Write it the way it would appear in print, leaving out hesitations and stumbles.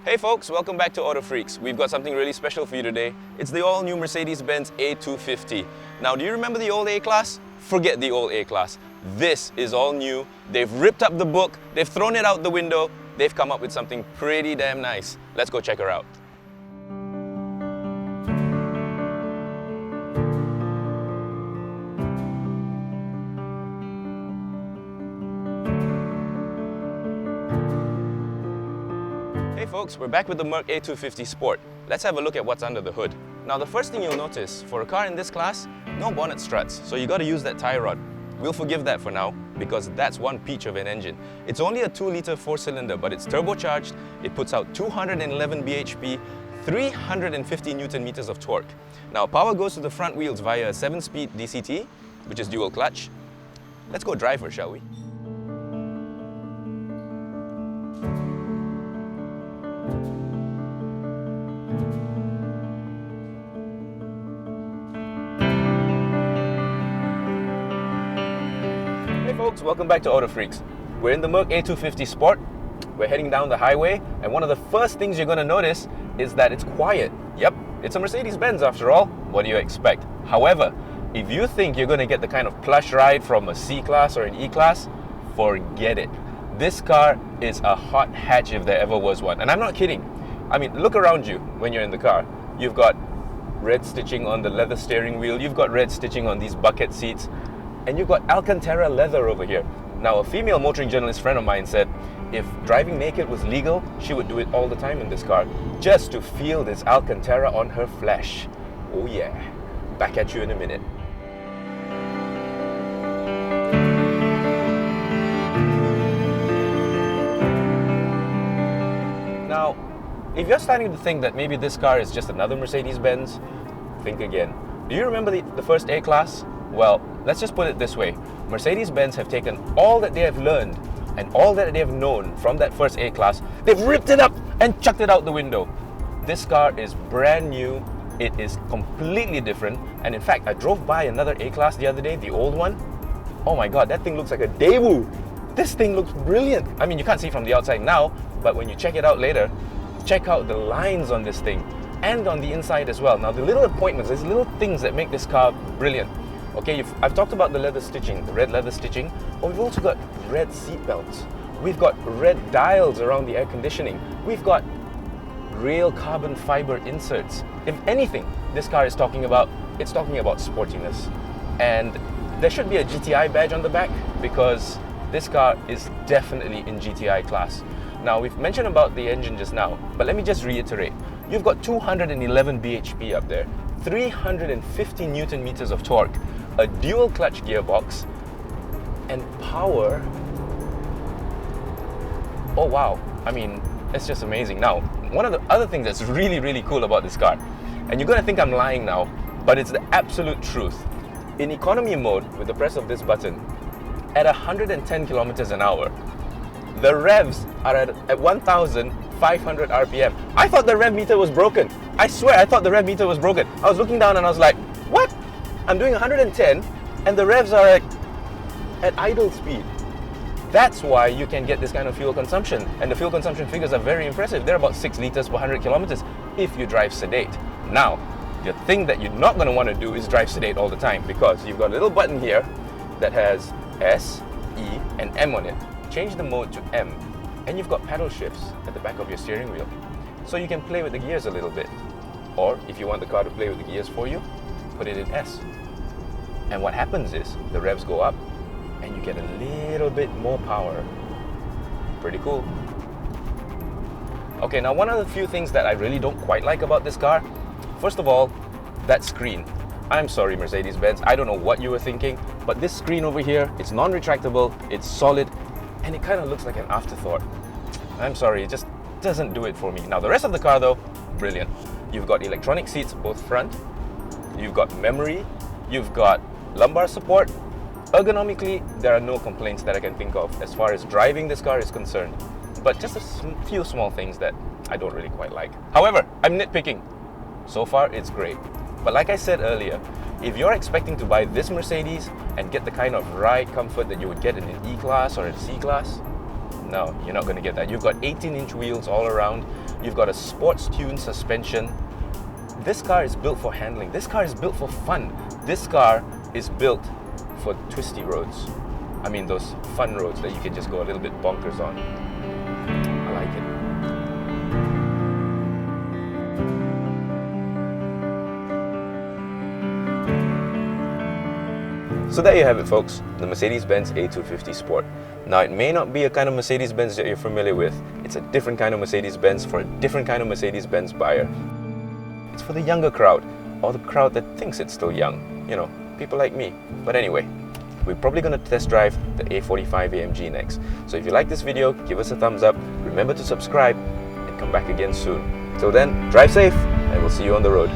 Hey folks, welcome back to AutoFreaks. We've got something really special for you today. It's the all-new Mercedes-Benz A250. Now, do you remember the old A-Class? Forget the old A-Class. This is all new. They've ripped up the book, they've thrown it out the window, they've come up with something pretty damn nice. Let's go check her out. Hey folks, we're back with the Merc A250 Sport. Let's have a look at what's under the hood. Now the first thing you'll notice, for a car in this class, no bonnet struts, so you got to use that tie rod. We'll forgive that for now, because that's one peach of an engine. It's only a 2-litre 4-cylinder, but it's turbocharged, it puts out 211 bhp, 350 Newton meters of torque. Now power goes to the front wheels via a 7-speed DCT, which is dual clutch. Let's go drive her, shall we? Hey folks, welcome back to AutoFreaks. We're in the Merc A250 Sport. We're heading down the highway, and one of the first things you're going to notice is that it's quiet. Yep, it's a Mercedes-Benz after all. What do you expect? However, if you think you're going to get the kind of plush ride from a C-Class or an E-Class, forget it. This car is a hot hatch if there ever was one. And I'm not kidding. I mean, look around you when you're in the car. You've got red stitching on the leather steering wheel, you've got red stitching on these bucket seats, and you've got Alcantara leather over here. Now, a female motoring journalist friend of mine said if driving naked was legal, she would do it all the time in this car, just to feel this Alcantara on her flesh. Oh yeah. Back at you in a minute. Now, if you're starting to think that maybe this car is just another Mercedes-Benz, think again. Do you remember the first A-Class? Well, let's just put it this way. Mercedes-Benz have taken all that they have learned and all that they have known from that first A-Class, they've ripped it up and chucked it out the window. This car is brand new, it is completely different, and in fact, I drove by another A-Class the other day, the old one. Oh my god, that thing looks like a Daewoo. This thing looks brilliant. I mean, you can't see from the outside now, but when you check it out later, check out the lines on this thing and on the inside as well. Now, the little appointments, there's little things that make this car brilliant. Okay, I've talked about the leather stitching, the red leather stitching, but we've also got red seat belts. We've got red dials around the air conditioning. We've got real carbon fiber inserts. If anything, this car is talking about, it's talking about sportiness. And there should be a GTI badge on the back because this car is definitely in GTI class. Now, we've mentioned about the engine just now, but let me just reiterate. You've got 211 bhp up there, 350 Newton meters of torque, a dual clutch gearbox, and power. Oh wow, I mean, it's just amazing. Now, one of the other things that's really cool about this car, and you're gonna think I'm lying now, but it's the absolute truth. In economy mode, with the press of this button, at 110 kilometers an hour, the revs are at 1,500 RPM. I thought the rev meter was broken. I swear, I thought the rev meter was broken. I was looking down and I was like, what? I'm doing 110 and the revs are at idle speed. That's why you can get this kind of fuel consumption. And the fuel consumption figures are very impressive. They're about 6 liters per 100 kilometers if you drive sedate. Now, the thing that you're not going to want to do is drive sedate all the time, because you've got a little button here that has S, E, and M on it. Change the mode to M, and you've got paddle shifts at the back of your steering wheel. So you can play with the gears a little bit. Or if you want the car to play with the gears for you, put it in S. And what happens is the revs go up and you get a little bit more power. Pretty cool. Okay, now one of the few things that I really don't quite like about this car, first of all, that screen. I'm sorry, Mercedes-Benz, I don't know what you were thinking, but this screen over here, it's non-retractable, it's solid, and it kind of looks like an afterthought. I'm sorry, it just doesn't do it for me. Now the rest of the car though, brilliant. You've got electronic seats both front, you've got memory, you've got lumbar support. Ergonomically, there are no complaints that I can think of as far as driving this car is concerned, but just a few small things that I don't really quite like. However, I'm nitpicking. So far, it's great. But like I said earlier, if you're expecting to buy this Mercedes and get the kind of ride comfort that you would get in an E-Class or a C-Class, no, you're not going to get that. You've got 18-inch wheels all around. You've got a sports-tuned suspension. This car is built for handling. This car is built for fun. This car is built for twisty roads. I mean those fun roads that you can just go a little bit bonkers on. I like it. So there you have it, folks, the Mercedes-Benz A250 Sport. Now, it may not be a kind of Mercedes-Benz that you're familiar with. It's a different kind of Mercedes-Benz for a different kind of Mercedes-Benz buyer. It's for the younger crowd, or the crowd that thinks it's still young. You know, people like me. But anyway, we're probably going to test drive the A45 AMG next. So if you like this video, give us a thumbs up, remember to subscribe, and come back again soon. Till then, drive safe, and we'll see you on the road.